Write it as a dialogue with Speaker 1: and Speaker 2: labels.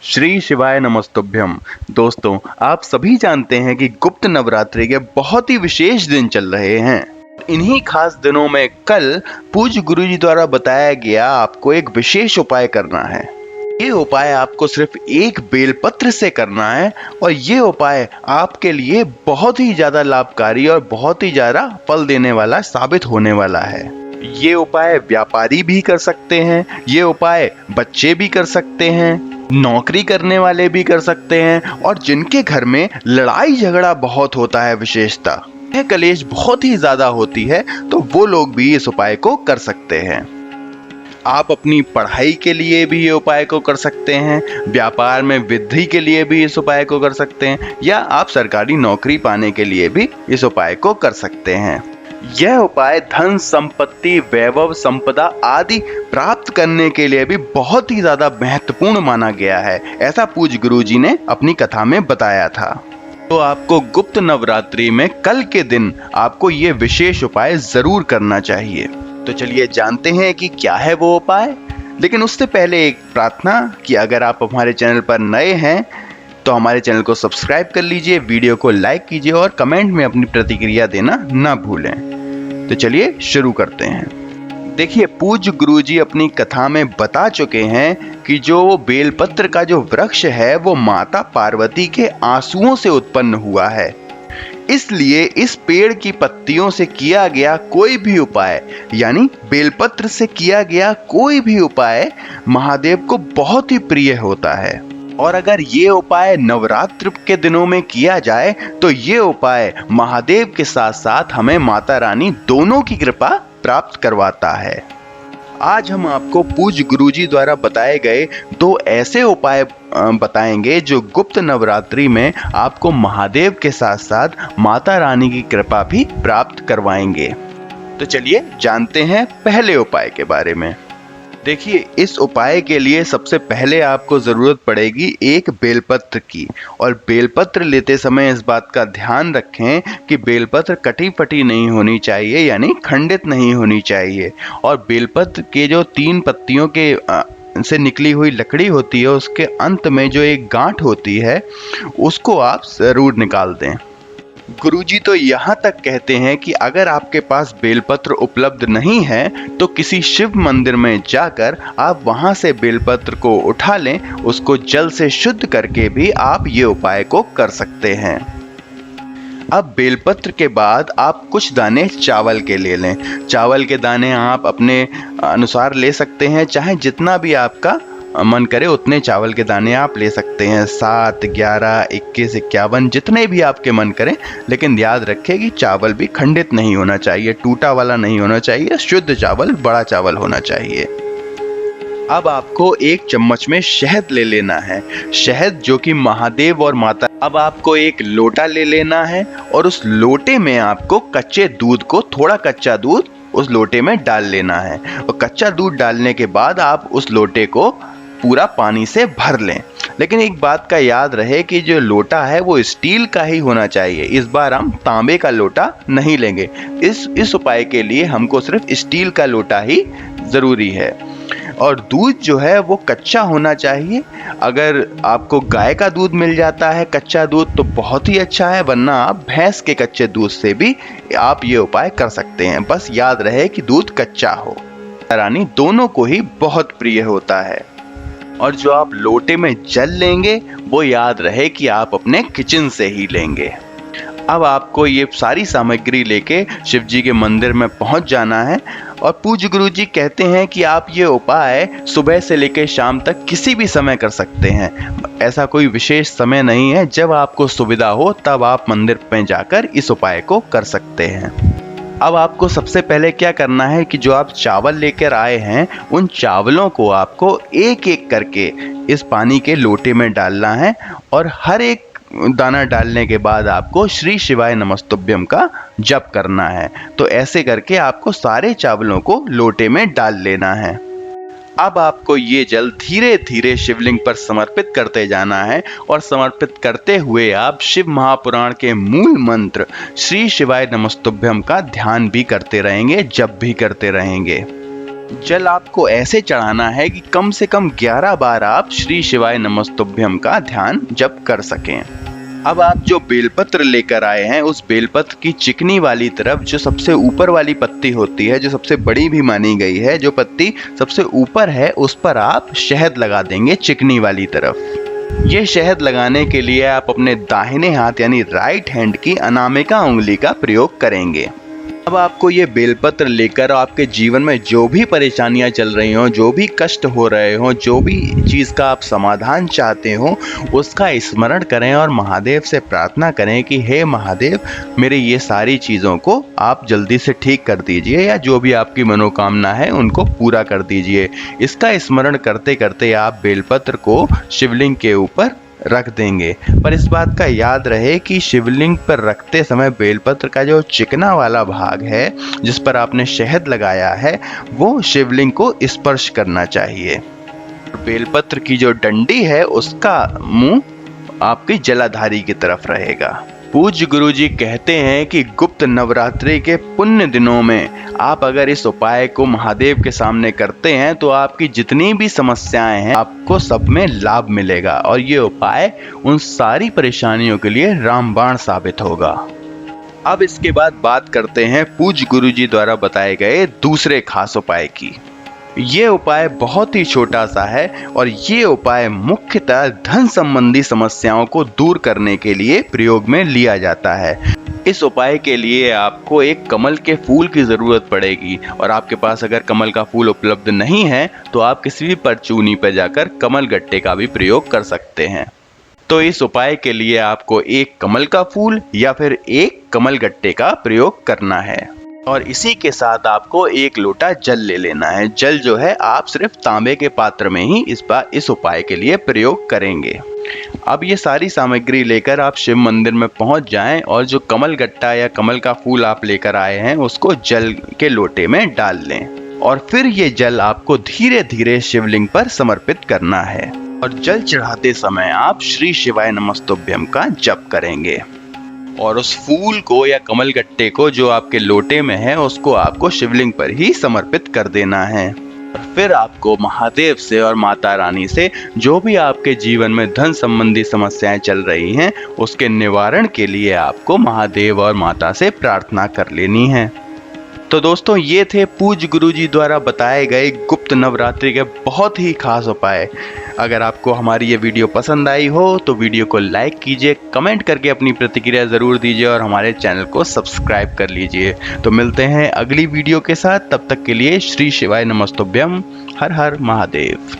Speaker 1: श्री शिवाय नमस्तुभ्यम। दोस्तों, आप सभी जानते हैं कि गुप्त नवरात्रि के बहुत ही विशेष दिन चल रहे हैं। इन्हीं खास दिनों में कल पूज्य गुरुजी द्वारा बताया गया आपको एक विशेष उपाय करना है। ये उपाय आपको सिर्फ एक बेलपत्र से करना है और ये उपाय आपके लिए बहुत ही ज्यादा लाभकारी और बहुत ही ज्यादा फल देने वाला साबित होने वाला है। ये उपाय व्यापारी भी कर सकते हैं, ये उपाय बच्चे भी कर सकते हैं, नौकरी करने वाले भी कर सकते हैं और जिनके घर में लड़ाई झगड़ा बहुत होता है, विशेषता यह कलेश बहुत ही ज्यादा होती है, तो वो लोग भी इस उपाय को कर सकते हैं। आप अपनी पढ़ाई के लिए भी ये उपाय को कर सकते हैं, व्यापार में वृद्धि के लिए भी इस उपाय को कर सकते हैं, या आप सरकारी नौकरी पाने के लिए भी इस उपाय को कर सकते हैं। यह उपाय धन संपत्ति वैभव संपदा आदि प्राप्त करने के लिए भी बहुत ही ज्यादा महत्वपूर्ण माना गया है, ऐसा पूज्य गुरुजी ने अपनी कथा में बताया था। तो आपको गुप्त नवरात्रि में कल के दिन आपको ये विशेष उपाय जरूर करना चाहिए। तो चलिए जानते हैं कि क्या है वो उपाय। लेकिन उससे पहले एक प्रार्थना कि अगर आप हमारे चैनल पर नए हैं तो हमारे चैनल को सब्सक्राइब कर लीजिए, वीडियो को लाइक कीजिए और कमेंट में अपनी प्रतिक्रिया देना ना भूलें। तो चलिए शुरू करते हैं। देखिए, पूज्य गुरुजी अपनी कथा में बता चुके हैं कि जो वो बेलपत्र का जो वृक्ष है वो माता पार्वती के आंसुओं से उत्पन्न हुआ है। इसलिए इस पेड़ की पत्तियों से किया गया कोई भी उपाय, यानी बेलपत्र से किया गया कोई भी उपाय महादेव को बहुत ही प्रिय होता है। और अगर ये उपाय नवरात्र के दिनों में किया जाए तो ये उपाय महादेव के साथ साथ हमें माता रानी दोनों की कृपा प्राप्त करवाता है। आज हम आपको पूज्य गुरुजी द्वारा बताए गए दो ऐसे उपाय बताएंगे जो गुप्त नवरात्रि में आपको महादेव के साथ साथ माता रानी की कृपा भी प्राप्त करवाएंगे। तो चलिए जानते हैं पहले उपाय के बारे में। देखिए, इस उपाय के लिए सबसे पहले आपको जरूरत पड़ेगी एक बेलपत्र की। और बेलपत्र लेते समय इस बात का ध्यान रखें कि बेलपत्र कटी फटी नहीं होनी चाहिए, यानी खंडित नहीं होनी चाहिए। और बेलपत्र के जो 3 पत्तियों के से निकली हुई लकड़ी होती है, उसके अंत में जो एक गांठ होती है उसको आप जरूर निकाल दें। गुरुजी तो यहाँ तक कहते हैं कि अगर आपके पास बेलपत्र उपलब्ध नहीं है तो किसी शिव मंदिर में जाकर आप वहां से बेलपत्र को उठा लें, उसको जल से शुद्ध करके भी आप ये उपाय को कर सकते हैं। अब बेलपत्र के बाद आप कुछ दाने चावल के ले लें। चावल के दाने आप अपने अनुसार ले सकते हैं, चाहे जितना भी आपका मन करे उतने चावल के दाने आप ले सकते हैं, 7, 11, 21, 51 जितने भी आपके मन करें। लेकिन याद रखें कि चावल भी खंडित नहीं होना चाहिए, टूटा वाला नहीं होना चाहिए, शुद्ध चावल, बड़ा चावल होना चाहिए। अब आपको 1 चम्मच में शहद ले लेना है, शहद जो कि महादेव और माता। अब आपको एक लोटा ले लेना है और उस लोटे में आपको कच्चे दूध को, थोड़ा कच्चा दूध उस लोटे में डाल लेना है। और कच्चा दूध डालने के बाद आप उस लोटे को पूरा पानी से भर लें। लेकिन एक बात का याद रहे कि जो लोटा है वो स्टील का ही होना चाहिए। इस बार हम तांबे का लोटा नहीं लेंगे। इस उपाय के लिए हमको सिर्फ स्टील का लोटा ही जरूरी है। और दूध जो है वो कच्चा होना चाहिए। अगर आपको गाय का दूध मिल जाता है कच्चा दूध तो बहुत ही अच्छा है, वरना आप भैंस के कच्चे दूध से भी आप ये उपाय कर सकते हैं। बस याद रहे कि दूध कच्चा हो। रानी दोनों को ही बहुत प्रिय होता है। और जो आप लोटे में जल लेंगे वो याद रहे कि आप अपने किचन से ही लेंगे। अब आपको ये सारी सामग्री लेके शिव जी के मंदिर में पहुंच जाना है। और पूज्य गुरुजी कहते हैं कि आप ये उपाय सुबह से लेकर शाम तक किसी भी समय कर सकते हैं। ऐसा कोई विशेष समय नहीं है, जब आपको सुविधा हो तब आप मंदिर में जाकर इस उपाय को कर सकते हैं। अब आपको सबसे पहले क्या करना है कि जो आप चावल लेकर आए हैं उन चावलों को आपको एक एक करके इस पानी के लोटे में डालना है। और हर एक दाना डालने के बाद आपको श्री शिवाय नमस्तुभ्यम का जप करना है। तो ऐसे करके आपको सारे चावलों को लोटे में डाल लेना है। अब आपको ये जल धीरे धीरे शिवलिंग पर समर्पित करते जाना है। और समर्पित करते हुए आप शिव महापुराण के मूल मंत्र श्री शिवाय नमस्तुभ्यम का ध्यान भी करते रहेंगे, जप भी करते रहेंगे। जल आपको ऐसे चढ़ाना है कि कम से कम 11 बार आप श्री शिवाय नमस्तुभ्यम का ध्यान जप कर सकें। अब आप जो बेलपत्र लेकर आए हैं उस बेलपत्र की चिकनी वाली तरफ जो सबसे ऊपर वाली पत्ती होती है, जो सबसे बड़ी भी मानी गई है, जो पत्ती सबसे ऊपर है उस पर आप शहद लगा देंगे चिकनी वाली तरफ। ये शहद लगाने के लिए आप अपने दाहिने हाथ यानी राइट हैंड की अनामिका उंगली का प्रयोग करेंगे। अब आपको ये बेलपत्र लेकर आपके जीवन में जो भी परेशानियां चल रही हों, जो भी कष्ट हो रहे हों, जो भी चीज़ का आप समाधान चाहते हो उसका स्मरण करें और महादेव से प्रार्थना करें कि हे महादेव, मेरे ये सारी चीज़ों को आप जल्दी से ठीक कर दीजिए या जो भी आपकी मनोकामना है उनको पूरा कर दीजिए। इसका स्मरण करते करते आप बेलपत्र को शिवलिंग के ऊपर रख देंगे। पर इस बात का याद रहे कि शिवलिंग पर रखते समय बेलपत्र का जो चिकना वाला भाग है जिस पर आपने शहद लगाया है वो शिवलिंग को स्पर्श करना चाहिए। बेलपत्र की जो डंडी है उसका मुंह आपकी जलाधारी की तरफ रहेगा। पूज्य गुरुजी कहते हैं कि गुप्त नवरात्रि के पुण्य दिनों में आप अगर इस उपाय को महादेव के सामने करते हैं तो आपकी जितनी भी समस्याएं हैं आपको सब में लाभ मिलेगा और ये उपाय उन सारी परेशानियों के लिए रामबाण साबित होगा। अब इसके बाद बात करते हैं पूज्य गुरुजी द्वारा बताए गए दूसरे खास उपाय की। ये उपाय बहुत ही छोटा सा है और ये उपाय मुख्यतः धन संबंधी समस्याओं को दूर करने के लिए प्रयोग में लिया जाता है। इस उपाय के लिए आपको एक कमल के फूल की ज़रूरत पड़ेगी और आपके पास अगर कमल का फूल उपलब्ध नहीं है तो आप किसी भी परचूनी पर जाकर कमल गट्टे का भी प्रयोग कर सकते हैं। तो इस उपाय के लिए आपको एक कमल का फूल या फिर एक कमल गट्टे का प्रयोग करना है और इसी के साथ आपको एक लोटा जल ले लेना है। जल जो है आप सिर्फ तांबे के पात्र में ही इस उपाय के लिए प्रयोग करेंगे। अब ये सारी सामग्री लेकर आप शिव मंदिर में पहुंच जाएं और जो कमल गट्टा या कमल का फूल आप लेकर आए हैं उसको जल के लोटे में डाल लें और फिर ये जल आपको धीरे धीरे शिवलिंग पर समर्पित करना है और जल चढ़ाते समय आप श्री शिवाय नमस्तुभ्यम का जप करेंगे और उस फूल को या कमल गट्टे को जो आपके लोटे में है उसको आपको शिवलिंग पर ही समर्पित कर देना है। और फिर आपको महादेव से और माता रानी से जो भी आपके जीवन में धन संबंधी समस्याएं चल रही हैं उसके निवारण के लिए आपको महादेव और माता से प्रार्थना कर लेनी है। तो दोस्तों ये थे पूज्य गुरुजी द्वारा बताए गए गुप्त नवरात्रि के बहुत ही खास उपाय। अगर आपको हमारी ये वीडियो पसंद आई हो तो वीडियो को लाइक कीजिए, कमेंट करके अपनी प्रतिक्रिया ज़रूर दीजिए और हमारे चैनल को सब्सक्राइब कर लीजिए। तो मिलते हैं अगली वीडियो के साथ, तब तक के लिए श्री शिवाय नमस्तुभ्यम। हर हर महादेव।